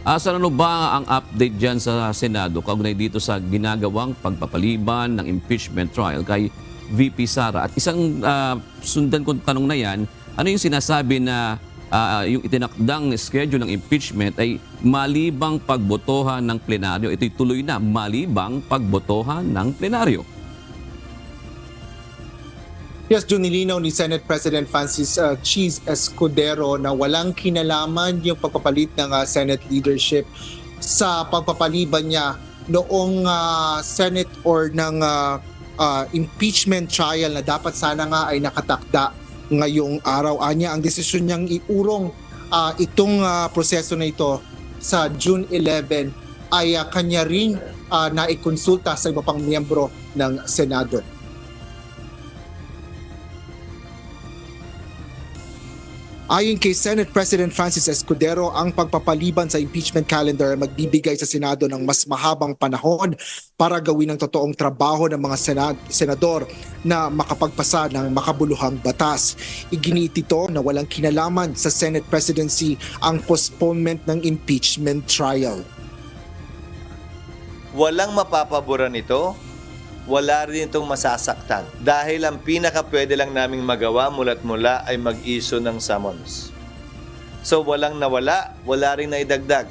Asan ano ba ang update dyan sa Senado kaugnay dito sa ginagawang pagpapaliban ng impeachment trial kay VP Sara? At isang sundan kong tanong na yan, ano yung sinasabi na yung itinakdang schedule ng impeachment ay malibang pagbotohan ng plenaryo? Ito'y tuloy na malibang pagbotohan ng plenaryo. Yes, nilinaw ni Senate President Francis Cheese Escudero na walang kinalaman yung pagpapalit ng Senate leadership sa pagpapaliban niya noong Senate or ng impeachment trial na dapat sana nga ay nakatakda ngayong araw. Anya, ang desisyon niyang iurong itong proseso na ito sa June 11 ay kanya rin naikonsulta sa iba pang miyembro ng Senado. Ayon kay Senate President Francis Escudero, ang pagpapaliban sa impeachment calendar ay magbibigay sa Senado ng mas mahabang panahon para gawin ang totoong trabaho ng mga senador na makapagpasa ng makabuluhang batas. Iginiit ito na walang kinalaman sa Senate presidency ang postponement ng impeachment trial. Walang mapapaboran ito, wala rin itong masasaktan. Dahil ang pinaka-pwede lang naming magawa mula't mula ay mag-issue ng summons. So walang nawala, wala rin naidagdag.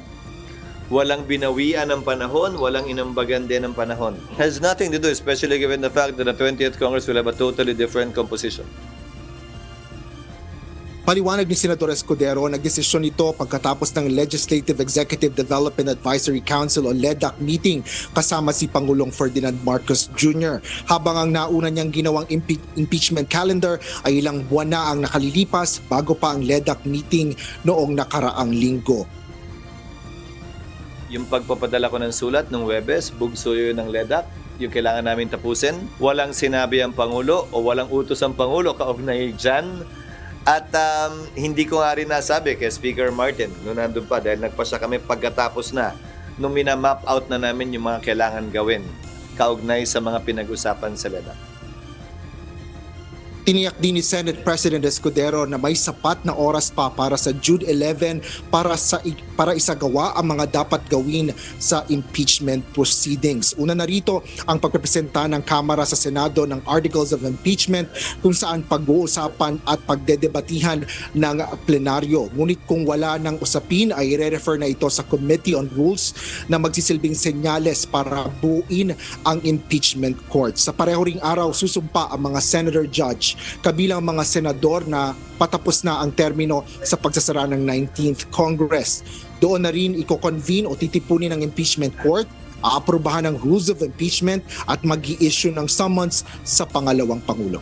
Walang binawian ng panahon, walang inambagan din ng panahon. Has nothing to do, especially given the fact that the 20th Congress will have a totally different composition. Paliwanag ni Senador Escudero, nagdesisyon ito pagkatapos ng Legislative Executive Development Advisory Council o LEDAC meeting kasama si Pangulong Ferdinand Marcos Jr. Habang ang nauna niyang ginawang impeachment calendar ay ilang buwan na ang nakalilipas bago pa ang LEDAC meeting noong nakaraang linggo. Yung pagpapadala ko ng sulat ng Webes, bugso yun ng LEDAC, yung kailangan namin tapusin. Walang sinabi ang Pangulo o walang utos ang Pangulo kaugnay dyan. At hindi ko nga rin nasabi kay Speaker Martin noon nandun pa dahil nagpasya kami pagkatapos na nung minamap out na namin yung mga kailangan gawin kaugnay sa mga pinag-usapan sa LEDAC. Tiniyak din ni Senate President Escudero na may sapat na oras pa para sa June 11 para isagawa ang mga dapat gawin sa impeachment proceedings. Una na rito ang pagpepresenta ng Kamara sa Senado ng Articles of Impeachment kung saan pag-uusapan at pagdedebatihan ng plenaryo. Ngunit kung wala ng usapin ay i-refer na ito sa Committee on Rules na magsisilbing senyales para buuin ang impeachment court. Sa pareho ring araw susumpa ang mga senator judge kabilang mga senador na patapos na ang termino sa pagsasara ng 19th Congress. Doon na rin i-convene o titipunin ng impeachment court, aaprubahan ng rules of impeachment at mag-i-issue ng summons sa pangalawang Pangulo.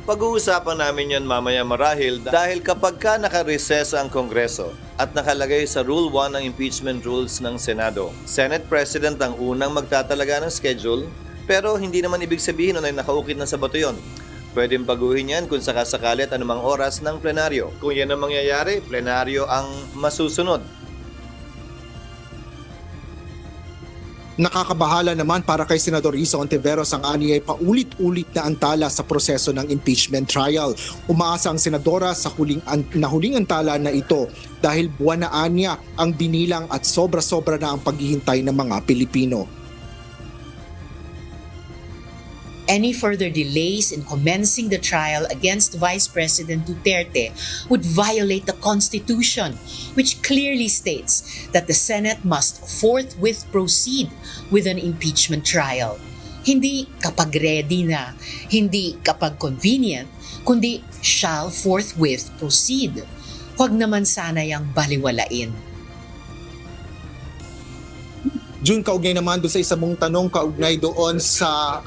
Pag-uusapan namin yan mamaya marahil dahil kapag ka naka-recess ang Kongreso at nakalagay sa Rule 1 ng impeachment rules ng Senado, Senate President ang unang magtatalaga ng schedule. Pero hindi naman ibig sabihin na nakaukit na sa bato yun. Pwedeng baguhin yan kung sakasakali at anumang oras ng plenaryo. Kung yan ang mangyayari, plenaryo ang masusunod. Nakakabahala naman para kay Senador Risa Ontiveros ang ani ay paulit-ulit na antala sa proseso ng impeachment trial. Umaasa ang senadora sa huling antala na ito dahil buwan na anya ang binilang at sobra-sobra na ang paghihintay ng mga Pilipino. Any further delays in commencing the trial against Vice President Duterte would violate the Constitution, which clearly states that the Senate must forthwith proceed with an impeachment trial. Hindi kapag ready na, hindi kapag convenient, kundi shall forthwith proceed. Huwag naman sana yang baliwalain. June, kaugnay naman doon sa isa mong tanong, kaugnay doon sa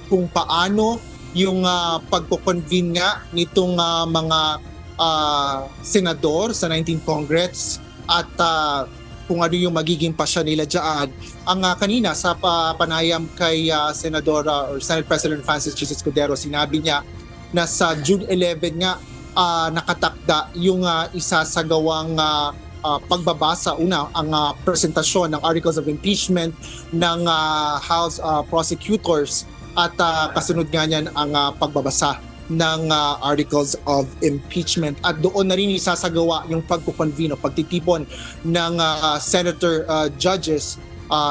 kung paano yung pagko-convene nga nitong mga senador sa 19th Congress at kung ano yung magiging pasya nila dyan. Ang kanina sa panayam kay Senador or Senate President Francis Cheese Escudero, sinabi niya na sa June 11 nga nakatakda yung isasagawang pagbabasa una ang presentasyon ng Articles of Impeachment ng House prosecutors at kasunod nga niyan ang pagbabasa ng articles of impeachment at doon na rin isasagawa yung pagkukonvene o pagtitipon ng senator judges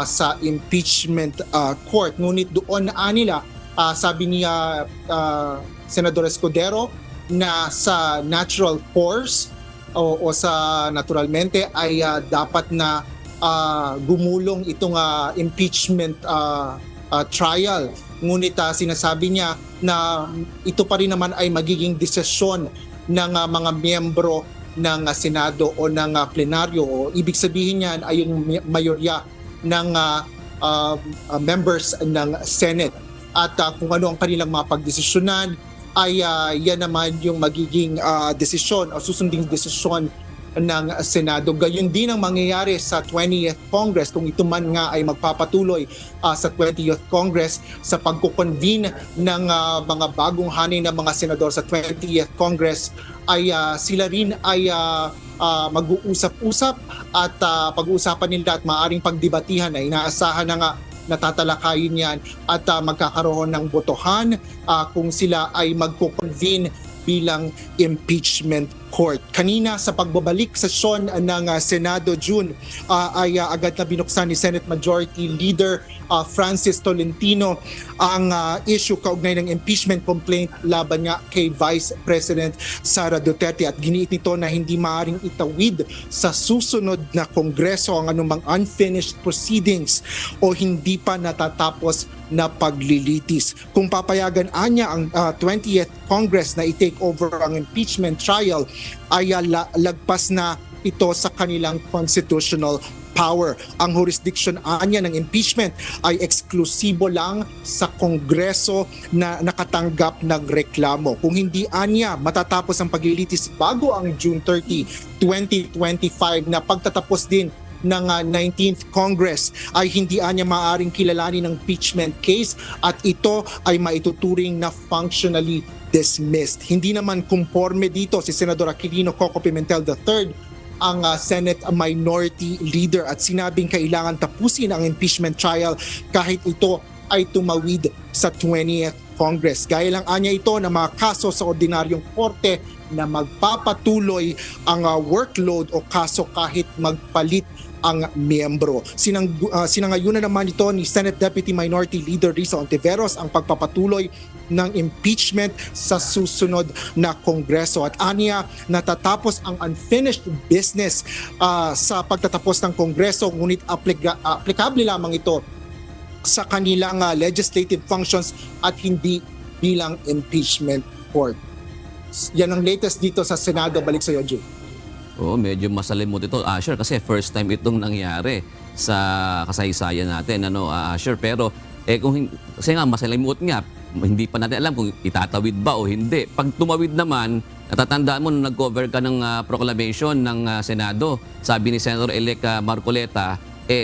sa impeachment court. Ngunit doon na nila sabi ni Senador Escudero na sa natural course o sa naturalmente ay dapat na gumulong itong impeachment trial. Ngunit sinasabi niya na ito pa rin naman ay magiging desisyon ng mga miyembro ng Senado o ng plenaryo. O ibig sabihin niyan ay yung mayorya ng members ng Senate. At kung ano ang kanilang mga pagdesisyonan ay yan naman yung magiging desisyon o susunding desisyon ng Senado. Gayon din ang mangyayari sa 20th Congress kung ito man nga ay magpapatuloy sa 20th Congress sa pagkukonvene ng mga bagong hanay ng mga senador sa 20th Congress ay sila rin ay mag-uusap-usap at pag-uusapan nila at maaaring pagdebatihan na inaasahan na nga natatalakayin yan at magkakaroon ng botohan kung sila ay magkukonvene bilang impeachment court. Kanina sa pagbabalik sesyon ng Senado June ay agad na binuksan ni Senate Majority Leader Francis Tolentino ang issue kaugnay ng impeachment complaint laban nga kay Vice President Sara Duterte at giniit nito na hindi maaaring itawid sa susunod na Kongreso ang anumang unfinished proceedings o hindi pa natatapos na paglilitis. Kung papayagan anya ang 20th Congress na i-take over ang impeachment trial ay lagpas na ito sa kanilang constitutional power. Ang jurisdiction anya ng impeachment ay eksklusibo lang sa Kongreso na nakatanggap ng reklamo. Kung hindi anya matatapos ang paglilitis bago ang June 30, 2025 na pagtatapos din ng 19th Congress ay hindi anya maaaring kilalanin ng impeachment case at ito ay maituturing na functionally dismissed. Hindi naman kumporme dito si Senador Aquilino Coco Pimentel III ang Senate Minority Leader at sinabing kailangan tapusin ang impeachment trial kahit ito ay tumawid sa 20th Congress. Gaya lang anya ito na mga kaso sa ordinaryong korte na magpapatuloy ang workload o kaso kahit magpalit ang miyembro. Sinangayunan naman ito ni Senate Deputy Minority Leader Risa Ontiveros ang pagpapatuloy ng impeachment sa susunod na Kongreso. At aniya, natatapos ang unfinished business sa pagtatapos ng Kongreso, ngunit aplikable lamang ito sa kanilang legislative functions at hindi bilang impeachment court. Yan ang latest dito sa Senado. Balik sa iyo, Jim. Oo, medyo masalimot ito, Asher, kasi first time itong nangyari sa kasaysayan natin, Asher. Pero kasi nga masalimot nga, hindi pa natin alam kung itatawid ba o hindi. Pag tumawid naman, natatandaan mo nung nag-cover ka ng proclamation ng Senado, sabi ni Senator-elect Marcoleta,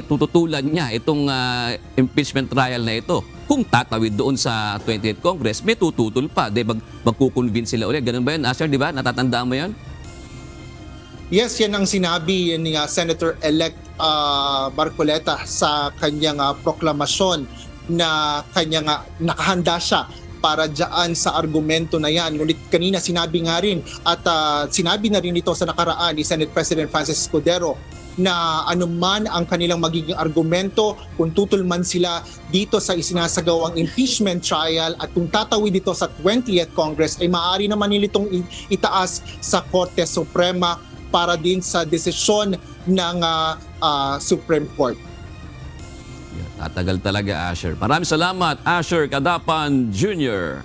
tututulan niya itong impeachment trial na ito. Kung tatawid doon sa 20th Congress, may tututol pa. Magkukonvince sila ulit. Ganun ba yun, Asher, di ba? Natatandaan mo yun? Yes, yan ang sinabi ni Senator-elect Marcoleta sa kanyang proklamasyon na kanyang nakahanda siya para dyan sa argumento na yan. Ngunit kanina sinabi nga rin at sinabi na rin ito sa nakaraan ni Senate President Francis Escudero na anuman ang kanilang magiging argumento, kung tutulman sila dito sa isinasagawang impeachment trial at kung tatawid dito sa 20th Congress ay maaari naman nila itong itaas sa Korte Suprema para din sa desisyon ng Supreme Court. Tatagal talaga, Asher. Maraming salamat, Asher Kadapan Jr.